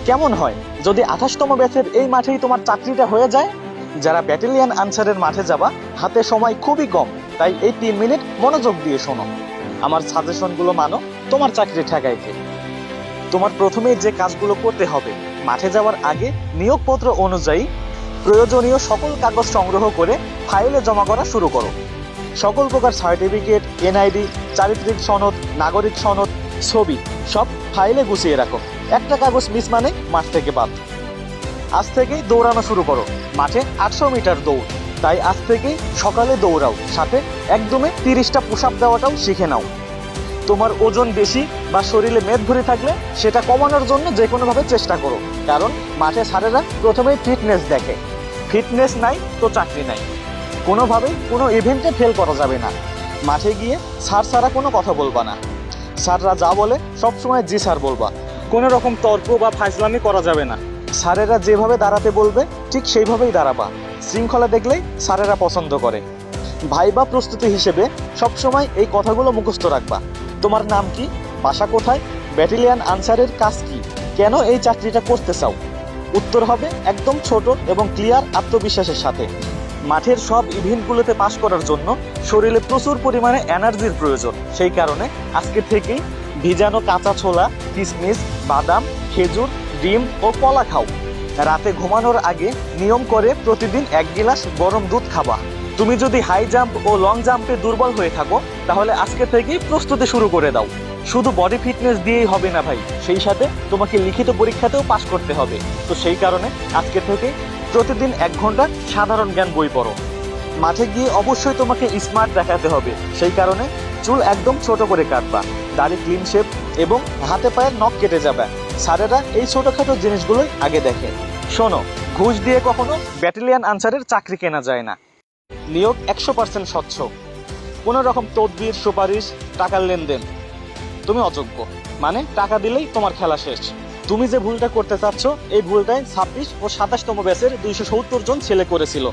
কেমন হয় যদি 28তম ব্যাচের এই মাঠেই তোমার চাকরিটা হয়ে যায়? যারা ব্যাটালিয়ন আনসারের মাঠে যাবা, হাতে সময় খুবই কম, তাই এই 3 মিনিট মনোযোগ দিয়ে শোনো। আমার সাজেশনগুলো মানো, তোমার চাকরি ঠেকায় কে। তোমার প্রথমেই যে কাজগুলো করতে হবে, মাঠে যাওয়ার আগে নিয়োগপত্র অনুযায়ী প্রয়োজনীয় সকল কাগজ সংগ্রহ করে ফাইলে জমা করা শুরু করো। সকল প্রকার সার্টিফিকেট, এনআইডি, চারিত্রিক সনদ, নাগরিক সনদ, ছবি সব ফাইলে গুছিয়ে রাখো। একটা কাগজ মিস মানে মাঠ থেকে বাদ। আজ থেকেই দৌড়ানো শুরু করো। মাঠে 800 মিটার দৌড়, তাই আজ থেকেই সকালে দৌড়াও, সাথে একদমে 30টা পুশ আপ দেওয়াটাও শিখে নাও। তোমার ওজন বেশি বা শরীরে মেদ ভরে থাকলে সেটা কমানোর জন্য যে কোনোভাবে চেষ্টা করো, কারণ মাঠে স্যারেরা প্রথমেই ফিটনেস দেখে। ফিটনেস নাই তো চাকরি নাই। কোনোভাবেই কোনো ইভেন্টে ফেল করা যাবে না। মাঠে গিয়ে স্যার ছাড়া কোনো কথা বলবা না। স্যাররা যা বলে সবসময় জি স্যার বলবা। কোনো রকম তর্ক বা ফাজলামি করা যাবে না। স্যারেরা যেভাবে দাঁড়াতে বলবে ঠিক সেইভাবেই দাঁড়াবা। শৃঙ্খলা দেখলেই স্যারেরা পছন্দ করে। ভাইবা প্রস্তুতি হিসেবে সবসময় এই কথাগুলো মুখস্থ রাখবা। তোমার নাম কি, বাসা কোথায়, ব্যাটালিয়ন আনসারের কাজ কি, কেন এই চাকরিটা করতে চাও? উত্তর হবে একদম ছোট এবং ক্লিয়ার, আত্মবিশ্বাসের সাথে। মাঠের সব ইভেন্টগুলোতে পাশ করার জন্য শরীরে প্রচুর পরিমাণে এনার্জির প্রয়োজন। সেই কারণে আজকে থেকেই ভিজানো কাঁচা ছোলা, কিশমিশ, বাদাম, খেজুর, ডিম ও কলা খাও। রাতে ঘুমানোর আগে নিয়ম করে প্রতিদিন 1 গিলাস গরম দুধ খাবা। তুমি যদি হাই জাম্প ও লং জাম্পে দুর্বল হয়ে থাকো, তাহলে আজকে থেকেই প্রস্তুতি শুরু করে দাও। শুধু বডি ফিটনেস দিয়েই হবে না ভাই, সেই সাথে তোমাকে লিখিত পরীক্ষাতেও পাশ করতে হবে। তো সেই কারণে আজকে থেকে প্রতিদিন 1 ঘন্টা সাধারণ জ্ঞান বই পড়ো। মাঠে গিয়ে অবশ্যই তোমাকে স্মার্ট দেখাতে হবে, সেই কারণে চুল একদম ছোট করে কাটবা, দাড়ি ক্লিন শেপ এবং হাতে পায়ের নখ কেটে যাবে। স্যারেরা এই ছোটখাটো জিনিসগুলোই আগে দেখে। শোনো, ঘুষ দিয়ে কখনো ব্যাটালিয়ন আনসারের চাকরি কেনা যায় না। নিয়োগ 100% স্বচ্ছ। কোনো রকম তদবির, সুপারিশ, টাকার লেনদেন তুমি অযোগ্য, মানে টাকা দিলেই তোমার খেলা শেষ। তুমি যে ভুলটা করতে চাচ্ছ, এই ভুলটাই 26 ও 27তম ব্যাচের 270 জন ছেলে করেছিল।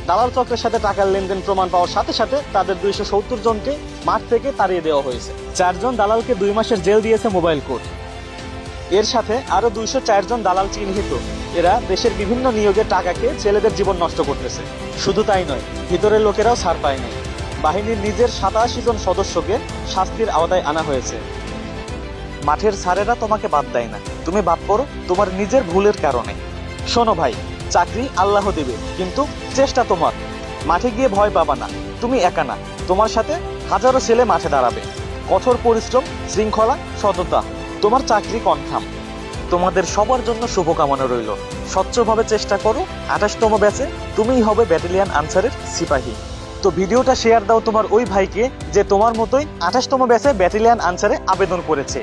দালাল চক্রের সাথে টাকার লেনদেন প্রমাণ পাওয়ার সাথে সাথে তাদের 270 জনকে মাঠ থেকে তাড়িয়ে দেওয়া হয়েছে। 4 জন দালালকে 2 মাসের জেল দিয়েছে মোবাইল কোর্ট। এর সাথে আরো 204 জন দালাল চিহ্নিত। এরা দেশের বিভিন্ন নিয়োগের টাকা খেয়ে ছেলেদের জীবন নষ্ট করতেছে। শুধু তাই নয়, ভিতরের লোকেরাও ছাড় পায় নাই। বাহিনীর নিজের 87 জন সদস্যকে শাস্তির আওতায় আনা হয়েছে। মাঠের স্যারেরা তোমাকে বাদ দেয় না, তুমি বাদ পড়ো তোমার নিজের ভুলের কারণে। শোনো ভাই, চাকরি আল্লাহ দেবে, কিন্তু চেষ্টা তোমার। মাঠে গিয়ে ভয় পাবা না, তুমি একা না, তোমার সাথে হাজারো ছেলে মাঠে দাঁড়াবে। কঠোর পরিশ্রম, শৃঙ্খলা, সততা, তোমার চাকরি কনফার্ম। তোমাদের সবার জন্য শুভকামনা রইল। স্বচ্ছভাবে চেষ্টা করো, 28তম ব্যাচে তুমিই হবে ব্যাটালিয়ন আনসারের সিপাহী। তো ভিডিওটা শেয়ার দাও তোমার ওই ভাইকে যে তোমার মতোই 28তম ব্যাচে ব্যাটালিয়ন আনসারে আবেদন করেছে।